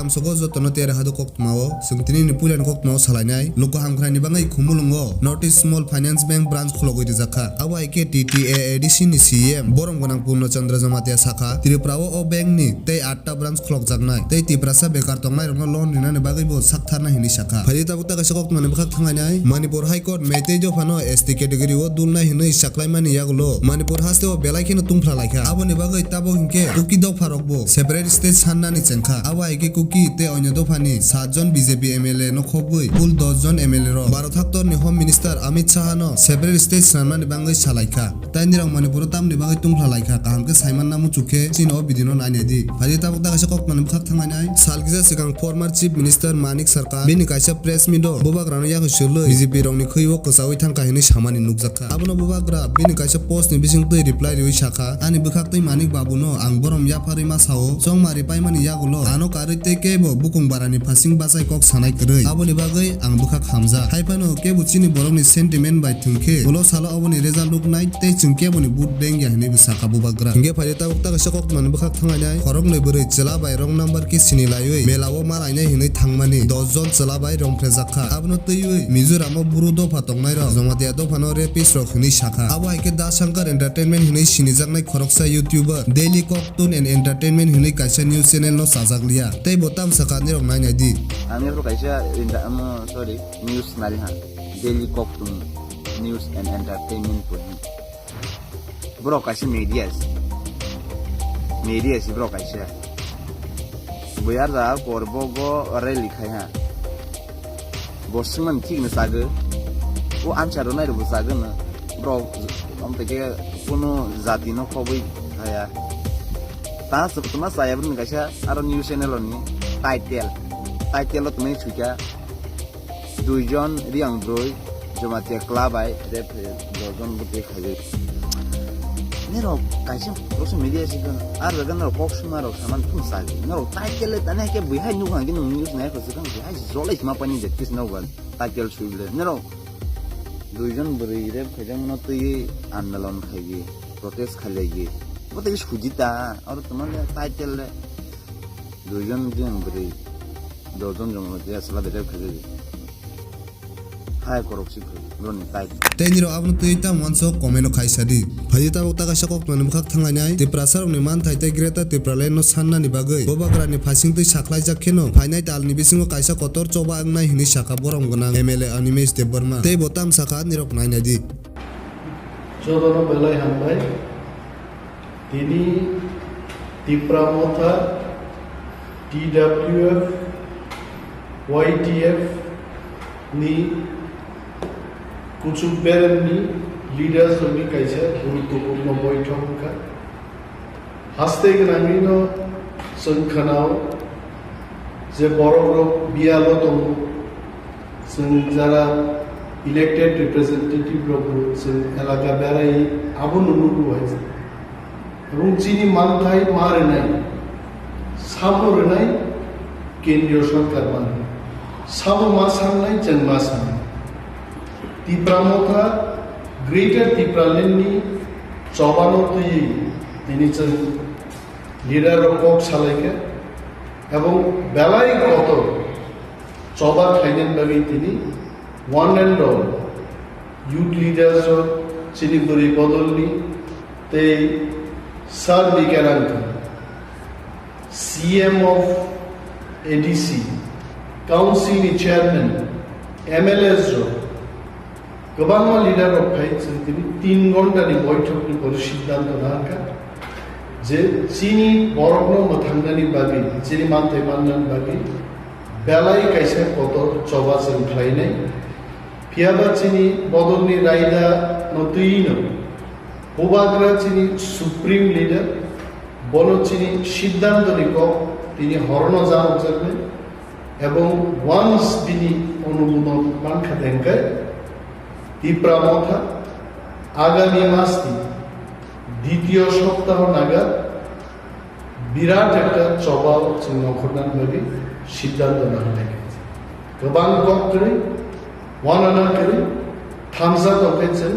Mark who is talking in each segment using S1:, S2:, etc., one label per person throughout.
S1: tamsoko jotono tere hadu kokmao sungtini ni pulan kokmao salainai loko hamkhrani bangai khumulungo North East Small Finance Bank branch khulogoi rijaka abo ike TTAADC ni CM borong gonang Purno Chandra Jamatia sakha Tripura o bank ni tei 8ta branch khulokjaknai tei tiprasa bekar tongnai rokno loan rinani bagui bo saktharna hini sakha phajita bukta kaisa kokmani bukhak thangainai Manipur High Court metei jofano ST category o dulna hinui sakhlai mani yagulo Manipur haste o belai kheno tungphla laikha aboni bagui tabo hinke kuki dofha rokbo separate state sanna ni chengkha abo ike kuki te onyo dofani 7 jon BJP MLA no khobui kul 10 jon MLA ro 12 thaktor ni Home Minister Amit Shah no separate state sanna ni bangai salaikha taini rok Manipur tamni bangai tungphla laikha kahamke saiman namu chukhe chino bidino nainedi phajita bukta kaisa kokmani bukhak thangainai salgisa sikang former Chief Minister Manik Sarkar bini kaisa press meet o Bubagra no yaku shulu BJP rok ni khuibo ksawi thangka hini samani nukjakha abono Bubagra bini kaisa post ni bising tui reply riwi sakha ani bukhak tui Manik babu no ang borom yapari ma sao chongmari paimani yagulo ano kari te kebo bukung barani phasing basai kok sanai krei aboni bagai ang bukhak hamja haipano kebu chini borok ni sentiment bai thungkhe ulo sala aboni result luknai tei chungke boni boot bank ya hini bisakha Bubagra hinge phajita bukta kaisa kokmani bukhak thangainai khorok nei bwrui chela bai rong number ki sinilaioi melao malainai hinui thangmani 10 jon chela bai rong phrejakha abono teioi Mizoramo buru dofa tongnai rok Jamatia dofano rapist rok hini sakha abo haike Dashankar Entertainment hini sinijaknai khoroksa YouTuber Daily Koktun and Entertainment hini kaisa news channel no sajaklia tei botam sakani rok nainai di
S2: ami ro kaisa sorry news nari ha Daily Koktun News and Entertainment puni bro kaisa media bro kaisa buyar da korbogo re likhai ha bosman ঠিক না সাগে ও answer নাই রে বুঝাগে না bro আমতে কোনো জাতি ন খবই আয়া তা তোমার সাহেব নি গাছা আর নিউজ চ্যানেল নি টাইটেল তুমি ছুকা দুইজন রিয়াং ব্রই জমাতে ক্লাব আই রে দুজন বুতে খাইবে নেরো গাছা প্রসো মিডিয়া সিগা আর গান ন বক্সমারো সামান তুম সাগে ন টাইটেল তানে কে বিহাই নু গান নিউজ নাই খসে গান বিহাই জলাই মা পানি দেখতিস নওয়াল টাইটেল সুইলে নেরো দুইজন বড়ই রে ফেজামনো তুই আন্দোলন খাইয়ে প্রটেস্ট খাইয়ে বতে সুজিতা আর তোমার টাইটেল দুইজন দিন বড়ই দুজন জমতে আসলা দেরে খাইয়ে হাই করপসি রনি title
S1: teniro abno tuita monso komeno khaisadi phajita bukta kaisa kokmani bukhak thangainai tipra sarok ni man thai te Greater Tipraland no sanna ni bagai Bubagra ni phasing tui sakhlai jak kheno phainai tal ni bisingo kaisa kotor choba angnai hini sakha borom gonang MLA Animesh Debbarma tei botam sakha nirok nainai di
S3: jodono belai hambai tini tipra motha TWF YTF ni kuchumperni leaders ni kaisa guruত্বপূর্ণ বৈঠক হাসতে গ্রামীণ সংখ্যানাও যে বড় বড় বিয়ালো দং जों যারা elected representative রব जों এলাকা বেড়াই আবু নুনু হয়েছে এবং যিনি মানথাই মারে নাই সাবরে নাই কেন্দ্রীয় সরকার মানে সাবো মাসান নাই जों Masan tipra motha Greater Tipraland ni choba no tui tini chen leader of Kok salaike ebong belai kotor choba khainen bagi tini one and all youth leaders of Chiliburi Bodolni te Sir Vikaranga CM of ADC Council Chairman MLAs गोबां lidar phi जों दिनै 3 घन्टानि बৈঠকनि परे सिद्धांत लाखा जे चिनि बरकनो मोथांनानि बागै चिनि मानथाय माननानि बागै बेलाय कायसा कोतर चबा जों खालायनाय पियाबा चिनि बदलनि रायदा नतुइनो बुबाग्रा चिनि सुप्रीम लिडार बनो चिनि सिद्धांतनि को তিনি হরণ জানক জানবে এবং ওয়ান্স তিনি অনুমোদন মানখা দেনকায় tipra motha আগামী মাসটি দ্বিতীয় সপ্তাহ নাগাদ বিরাট একটা চবাও চিহ্নখরনার ভাবে সিদ্ধান্ত নেওয়া হয়েছে গোবাং কক্টরি ওয়ানানা করে থামসা দফেছে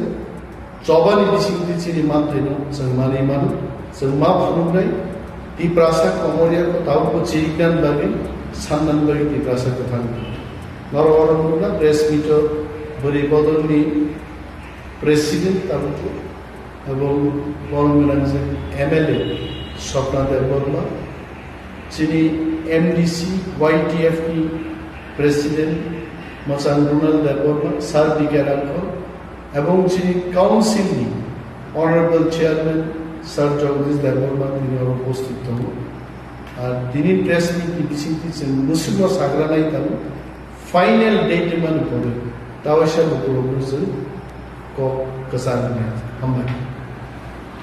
S3: চবানি বিসিংতি চিনি মানথাইনো जों माने जों मा फुनुनाय tiprasa komoria ko tau ko chirikan bagi sannan bagi tiprasa ko thang nor orang na press meet bari bodol ni president tabu এবং বরমগঞ্জ MLA স্বপ্না দেববর্মা যিনি MDC YTF की প্রেসিডেন্ট মচান রুনাল দেববর্মা স্যার বিজ্ঞানাঙ্ক এবং যিনি কাউন্সিলনি honourable chairman sir Jagadish Debbarma তিনি উপস্থিত হন আর তিনি প্রেস মিট বিচিন্তিছেন মুসলিম সাগরানাই তার ফাইনাল ডেট মানে পড়ে তাও এসে বকুরজন কক কসান হামলা